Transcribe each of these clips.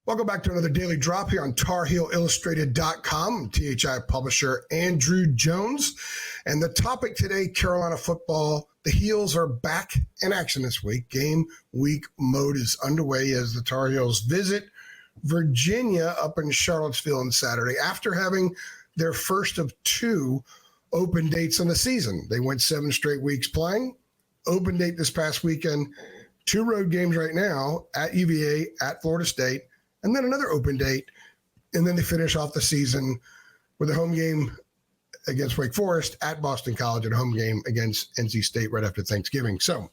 Welcome back to another Daily Drop here on TarHeelIllustrated.com. THI publisher Andrew Jones. And the topic today, Carolina football. The Heels are back in action this week. Game week mode is underway as the Tar Heels visit Virginia up in Charlottesville on Saturday after having their first of two open dates in the season. They went 7 straight weeks playing. Open date this past weekend. 2 road games right now at UVA, at Florida State, and then another open date, and then they finish off the season with a home game against Wake Forest, at Boston College, and a home game against NC State right after Thanksgiving. So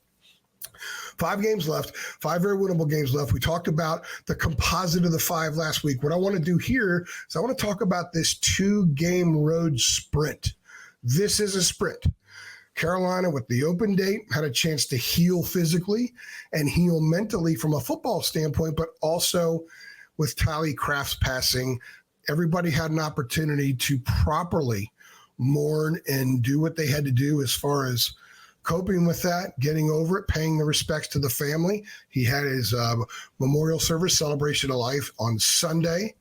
5 games left, 5 very winnable games left. We talked about the composite of the 5 last week. What I want to do here is I want to talk about this 2-game road sprint. This is a sprint. Carolina, with the open date, had a chance to heal physically and heal mentally from a football standpoint, but also with Tylee Kraft's passing, everybody had an opportunity to properly mourn and do what they had to do as far as coping with that, getting over it, paying the respects to the family. He had his memorial service, celebration of life, on Sunday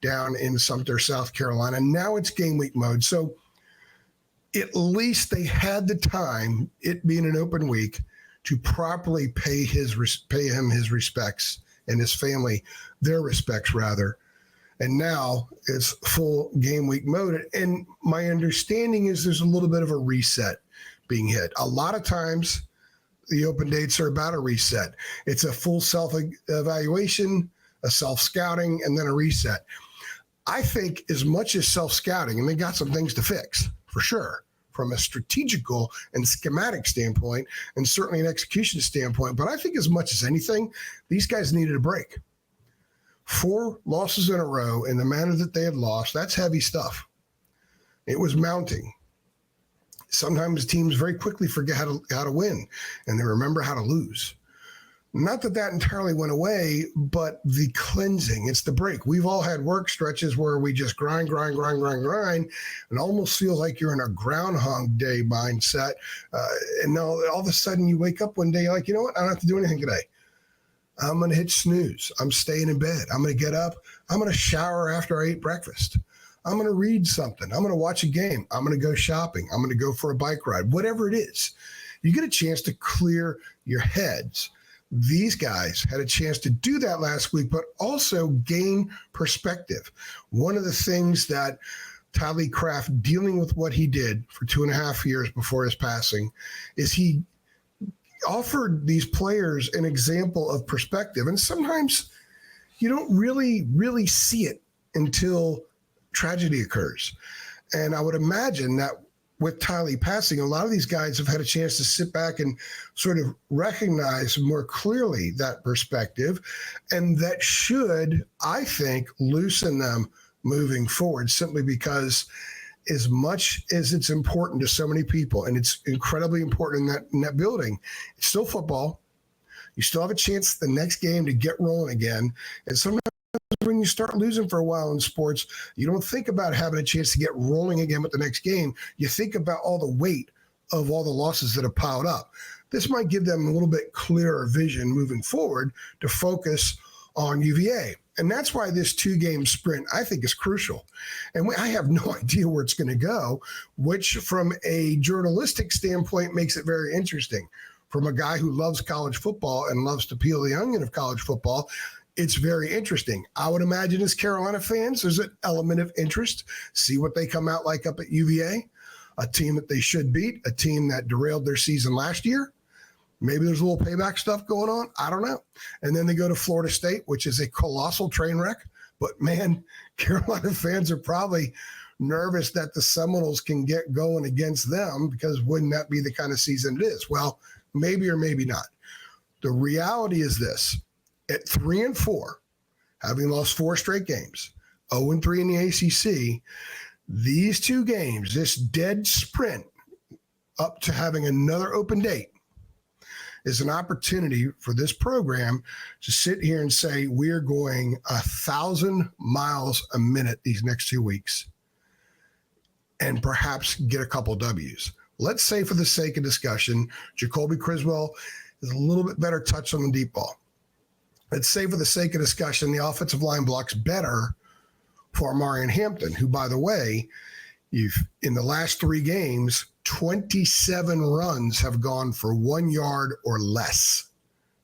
down in Sumter, South Carolina. Now it's game week mode. So at least they had the time, it being an open week, to properly pay him his respects, and his family their respects, rather. And now it's full game week mode. And my understanding is there's a little bit of a reset being hit. A lot of times the open dates are about a reset. It's a full self-evaluation, a self-scouting, and then a reset. I think as much as self-scouting, and they got some things to fix, for sure, from a strategical and schematic standpoint, and certainly an execution standpoint. But I think as much as anything, these guys needed a break. 4 losses in a row in the manner that they had lost, that's heavy stuff. It was mounting. Sometimes teams very quickly forget how to win, and they remember how to lose. Not that entirely went away, but the cleansing, it's the break. We've all had work stretches where we just grind, and almost feels like you're in a Groundhog Day mindset. And now all of a sudden you wake up one day, you're like, you know what? I don't have to do anything today. I'm going to hit snooze. I'm staying in bed. I'm going to get up. I'm going to shower after I ate breakfast. I'm going to read something. I'm going to watch a game. I'm going to go shopping. I'm going to go for a bike ride, whatever it is. You get a chance to clear your heads. These guys had a chance to do that last week, but also gain perspective. One of the things that Tylee Kraft, dealing with what he did for 2.5 years before his passing, is he offered these players an example of perspective. And sometimes you don't really see it until tragedy occurs. And I would imagine that with Tylee passing, a lot of these guys have had a chance to sit back and sort of recognize more clearly that perspective. And that should, I think, loosen them moving forward, simply because as much as it's important to so many people, and it's incredibly important in that building, it's still football. You still have a chance the next game to get rolling again. And sometimes when you start losing for a while in sports, you don't think about having a chance to get rolling again with the next game. You think about all the weight of all the losses that have piled up. This might give them a little bit clearer vision moving forward to focus on UVA. And that's why this 2-game sprint, I think, is crucial. And I have no idea where it's going to go, which from a journalistic standpoint makes it very interesting. From a guy who loves college football and loves to peel the onion of college football, it's very interesting. I would imagine as Carolina fans, there's an element of interest. See what they come out like up at UVA, a team that they should beat, a team that derailed their season last year. Maybe there's a little payback stuff going on. I don't know. And then they go to Florida State, which is a colossal train wreck. But, man, Carolina fans are probably nervous that the Seminoles can get going against them, because wouldn't that be the kind of season it is? Well, maybe or maybe not. The reality is this. At 3-4, having lost 4 straight games, 0-3 in the ACC, these 2 games, this dead sprint up to having another open date, is an opportunity for this program to sit here and say, we're going 1,000 miles a minute these next 2 weeks and perhaps get a couple W's. Let's say, for the sake of discussion, Jacoby Criswell is a little bit better touch on the deep ball. Let's say for the sake of discussion, the offensive line blocks better for Marion Hampton, who, by the way, in the last 3 games, 27 runs have gone for 1 yard or less.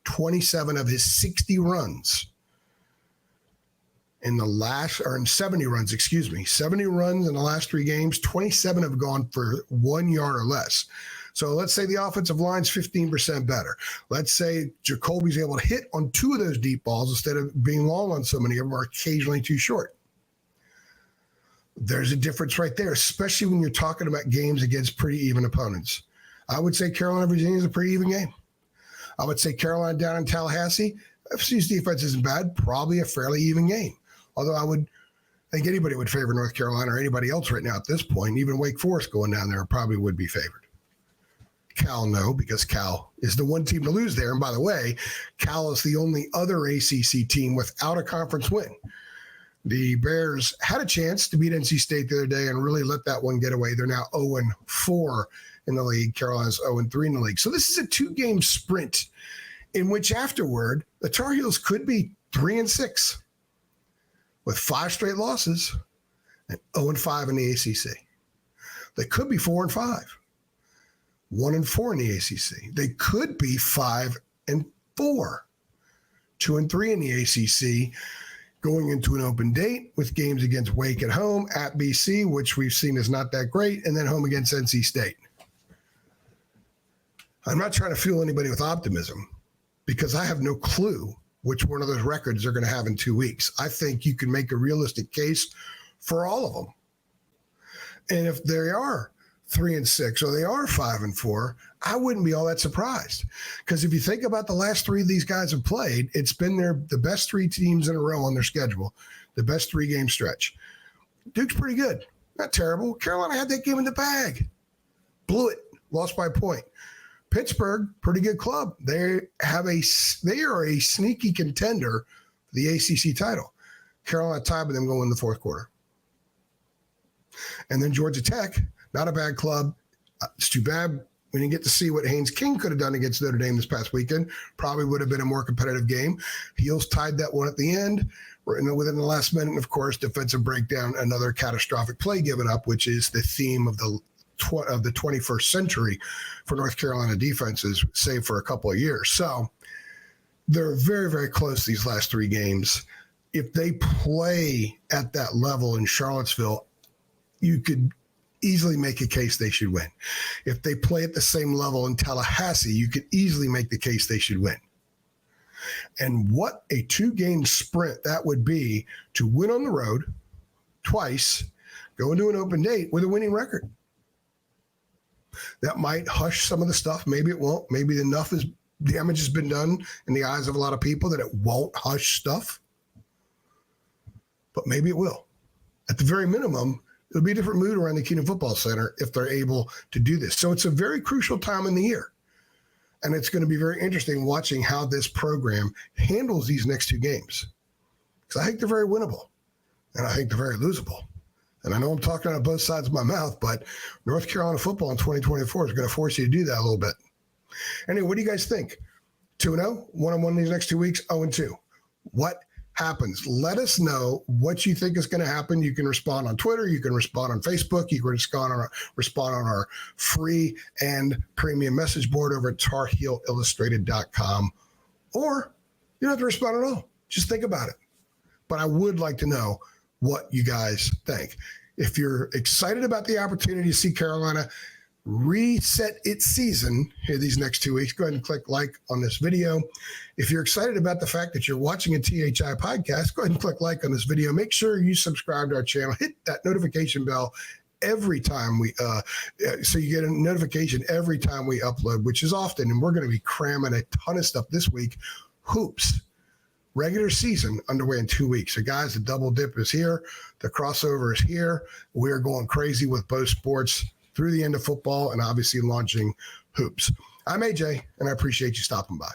27 of his 60 runs in 70 runs, 70 runs in the last 3 games, 27 have gone for 1 yard or less. So let's say the offensive line's 15% better. Let's say Jacoby's able to hit on 2 of those deep balls instead of being long on so many of them, or occasionally too short. There's a difference right there, especially when you're talking about games against pretty even opponents. I would say Carolina, Virginia is a pretty even game. I would say Carolina down in Tallahassee, FC's defense isn't bad, probably a fairly even game. Although I think anybody would favor North Carolina or anybody else right now at this point. Even Wake Forest going down there probably would be favored. Cal, no, because Cal is the one team to lose there. And by the way, Cal is the only other ACC team without a conference win. The Bears had a chance to beat NC State the other day and really let that one get away. They're now 0-4 in the league. Carolina's 0-3 in the league. So this is a 2-game sprint in which afterward, the Tar Heels could be 3-6 with 5 straight losses and 0-5 in the ACC. They could be 4-5, 1-4 in the ACC. They could be 5-4, 2-3 in the ACC, going into an open date with games against Wake at home, at BC, which we've seen is not that great, and then home against NC State. I'm not trying to fuel anybody with optimism because I have no clue which one of those records they're going to have in 2 weeks. I think you can make a realistic case for all of them. And if they are 3-6 or they are 5-4, I wouldn't be all that surprised. Because if you think about the last 3 these guys have played, it's been the best 3 teams in a row on their schedule, the best 3-game stretch. Duke's pretty good. Not terrible. Carolina had that game in the bag. Blew it. Lost by a point. Pittsburgh, pretty good club. They are a sneaky contender for the ACC title. Carolina tied with them going in the 4th quarter. And then Georgia Tech, not a bad club. It's too bad we didn't get to see what Haynes King could have done against Notre Dame this past weekend. Probably would have been a more competitive game. Heels tied that one at the end, within the last minute. And of course, defensive breakdown, another catastrophic play given up, which is the theme of the 21st century for North Carolina defenses, save for a couple of years. So they're very, very close these last 3 games. If they play at that level in Charlottesville, you could easily make a case they should win. If they play at the same level in Tallahassee, you could easily make the case they should win. And what a 2-game sprint that would be to win on the road twice, go into an open date with a winning record. That might hush some of the stuff. Maybe it won't. Maybe enough damage has been done in the eyes of a lot of people that it won't hush stuff. But maybe it will. At the very minimum, it'll be a different mood around the Keenan Football Center if they're able to do this. So it's a very crucial time in the year. And it's going to be very interesting watching how this program handles these next 2 games. Because I think they're very winnable. And I think they're very losable. And I know I'm talking out of both sides of my mouth, but North Carolina football in 2024 is going to force you to do that a little bit. Anyway, what do you guys think? 2-0, 1-1 these next 2 weeks, 0-2. What happens? Let us know what you think is going to happen. You can respond on Twitter. You can respond on Facebook. You can respond on our free and premium message board over at TarHeelIllustrated.com. Or you don't have to respond at all. Just think about it. But I would like to know what you guys think. If you're excited about the opportunity to see Carolina reset its season here these next 2 weeks, go ahead and click like on this video. If you're excited about the fact that you're watching a THI podcast, go ahead and click like on this video. Make sure you subscribe to our channel. Hit that notification bell every time so you get a notification every time we upload, which is often, and we're going to be cramming a ton of stuff this week. Hoops. Regular season underway in 2 weeks. So guys, the double dip is here. The crossover is here. We're going crazy with both sports through the end of football and obviously launching hoops. I'm AJ, and I appreciate you stopping by.